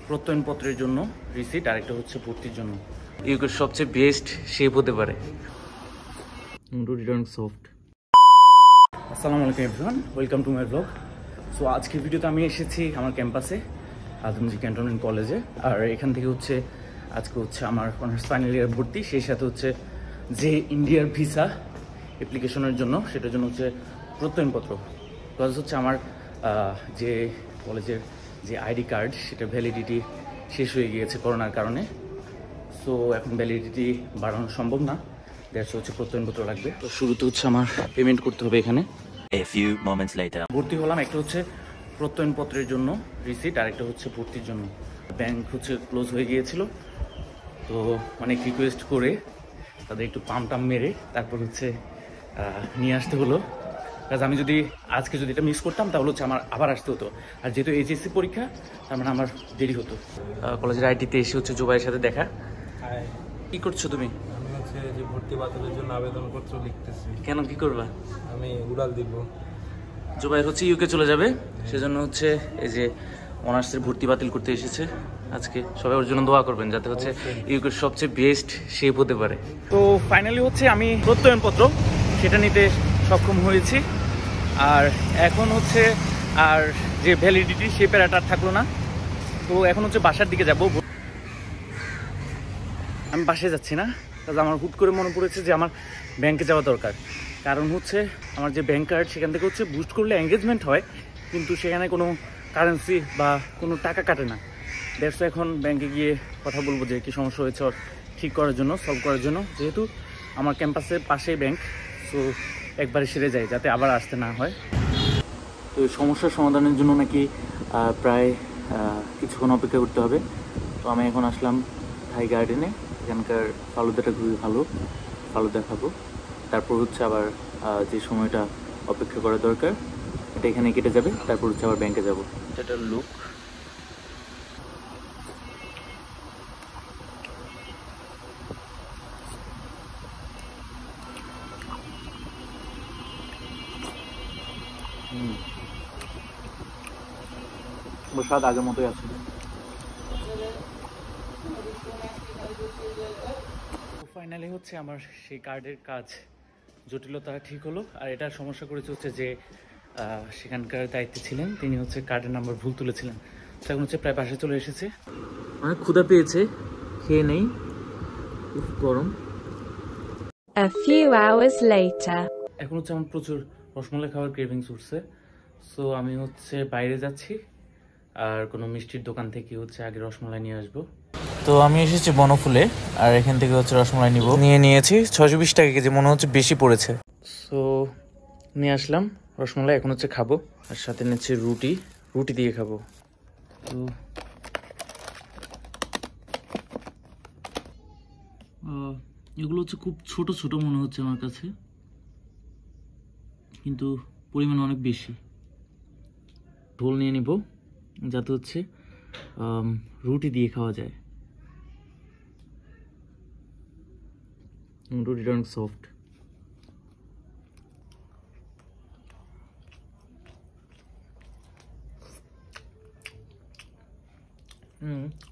প্রত্যয়নপত্রের জন্য রিসিট, আর একটা হচ্ছে ভর্তির জন্য। ইউকের সবচেয়ে বেস্ট শেপ হতে পারে। সফট। আসসালামু আলাইকুম everyone, welcome to my blog. So আজকের ভিডিওতে আমি এসেছি আমার ক্যাম্পাসে, আদমজি ক্যান্টনমেন্ট কলেজে। আর এখান থেকে হচ্ছে আজকে হচ্ছে আমার অনার্স ফাইনাল ইয়ার ভর্তি, সেই সাথে হচ্ছে যে ইন্ডিয়ার ভিসা অ্যাপ্লিকেশনের জন্য, সেটার জন্য হচ্ছে প্রত্যয়নপত্র। প্লাস হচ্ছে আমার যে কলেজের যে আইডি কার্ড, সেটা ভ্যালিডিটি শেষ হয়ে গিয়েছে করোনার কারণে। সো এখন ভ্যালিডিটি বাড়ানো সম্ভব না, দেড়শো হচ্ছে প্রত্যয়নপত্র লাগবে। তো শুরুতে হচ্ছে আমার পেমেন্ট করতে হবে এখানে। ভর্তি হলাম, একটা হচ্ছে প্রত্যয়নপত্রের জন্য রিসিট, আর একটা হচ্ছে ভর্তির জন্য। ব্যাংক হচ্ছে ক্লোজ হয়ে গিয়েছিল, তো অনেক রিকোয়েস্ট করে তাদের একটু পাম টাম মেরে তারপর হচ্ছে নিয়ে আসতে হলো। কাজ আমি যদি আজকে যদি এটা মিস করতাম তাহলে হচ্ছে আমার আবার আসতে হতো। আর যেহেতু এইচএসসি পরীক্ষা, তার মানে আমার দেরি হতো। কলেজের আইটিতে এসে হচ্ছে জুবাইয়ের সাথে দেখা। কি করছো তুমি? আমি হচ্ছে যে ভর্তি বাতিলের জন্য আবেদনপত্র লিখতেছি। কেন, কি করবা? আমি উড়াল দিব। জুবাইর হচ্ছে ইউকে চলে যাবে, সেজন্য হচ্ছে এই যে অনার্সের ভর্তি বাতিল করতে এসেছে আজকে। সবাই ওর জন্য দোয়া করবেন যাতে হচ্ছে ইউকের সবচেয়ে বেস্ট শেপ হতে পারে। তো ফাইনালি হচ্ছে আমি প্রত্যয়নপত্র সেটা নিতে সক্ষম হয়েছি। আর এখন হচ্ছে আর যে ভ্যালিডিটি সে প্যারাটা থাকলো না। তো এখন হচ্ছে বাসার দিকে যাব। আমি বাসায় যাচ্ছি না, কারণ আমার হুট করে মনে পড়েছে যে আমার ব্যাংকে যাওয়া দরকার। কারণ হচ্ছে আমার যে ব্যাংক কার্ড, সেখান থেকে হচ্ছে বুস্ট করলে এঙ্গেজমেন্ট হয়, কিন্তু সেখানে কোনো কারেন্সি বা কোনো টাকা কাটে না। দ্যাটস এখন ব্যাংকে গিয়ে কথা বলবো যে কী সমস্যা হয়েছে ওর ঠিক করার জন্য, সলভ করার জন্য। যেহেতু আমার ক্যাম্পাসের পাশেই ব্যাংক, সো একবারে সেরে যায় যাতে আবার আসতে না হয়। তো সমস্যার সমাধানের জন্য নাকি প্রায় কিছুক্ষণ অপেক্ষা করতে হবে। তো আমি এখন আসলাম থাই গার্ডেনে। এখানকার ফালুদাটা খুবই ভালো, ফালুদা খাবো। তারপর হচ্ছে আবার যে সময়টা অপেক্ষা করা দরকার এটা এখানে কেটে যাবে। তারপর হচ্ছে আবার ব্যাংকে যাবো। এটার লুক। স্বাদ আগের মতোই আছে। ফাইনালি হচ্ছে আমার সেই কার্ডের কাজ জটিলতা ঠিক হলো। আর এটার সমস্যা করেছে হচ্ছে যে সেখানকার দায়িত্বে ছিলেন তিনি হচ্ছে কার্ডের নাম্বার ভুল তুলেছিলেন। তো এখন হচ্ছে প্রায় পাশে চলে এসেছে। অনেক ক্ষুধা পেয়েছে, খেয়ে নেই, খুব গরম। A few hours later. এখন হচ্ছে আমার প্রচুর রসমালাই খাওয়ার ক্রেভিংস উঠছে। সো আমি হচ্ছে বাইরে যাচ্ছি, আর কোনো মিষ্টির দোকান থেকে হচ্ছে আগে রসমালাই নিয়ে আসবো। তো আমি এসেছি বনফুলে, আর এখান থেকে হচ্ছে রসমালাই নিয়েছি 620 টাকা কেজি, মনে হচ্ছে বেশি পড়েছে। সো নিয়ে আসলাম রসমালাই, এখন হচ্ছে খাবো। আর সাথে নিচ্ছে রুটি দিয়ে খাবো। তো এগুলো হচ্ছে খুব ছোট ছোট মনে হচ্ছে আমার কাছে, কিন্তু পরিমাণ অনেক বেশি। ঢোল নিয়ে নিব যাতে হচ্ছে রুটি দিয়ে খাওয়া যায়। রুটিটা অনেক সফট।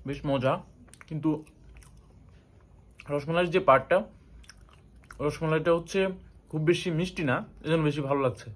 বেশ মজা, কিন্তু রসমালাইয়ের যে পার্টটা, রসমালাইটা হচ্ছে খুব বেশি মিষ্টি না, এজন্য বেশি ভালো লাগছে।